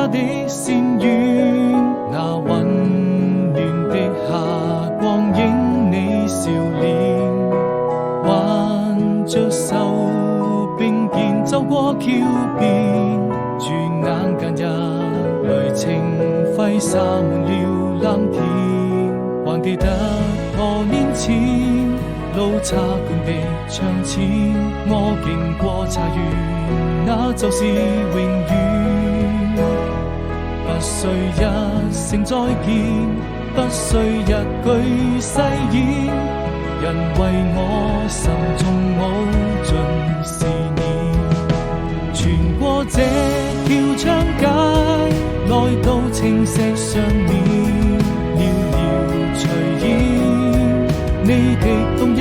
下的仙苑，那溫暖的夏光影你笑臉，挽着手並肩走過橋邊，轉眼間一縷情揮灑滿了藍天，還記得多年前路差館的窗前，我經過茶園，那就是永遠。不需一聲再見，不需一句誓言，人為我心中無盡思念。穿過這條長街，來到青石上面，遙遙隨煙，你的動人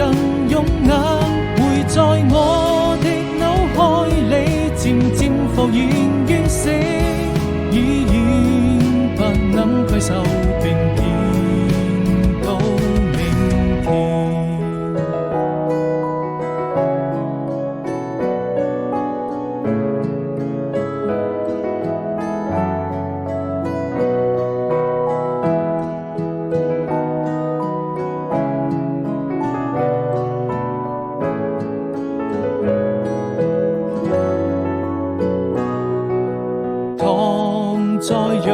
容顏會在我的腦海裡漸漸浮現完成，已然不能攜手並肩到明天。躺在楊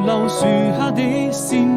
柳樹下的仙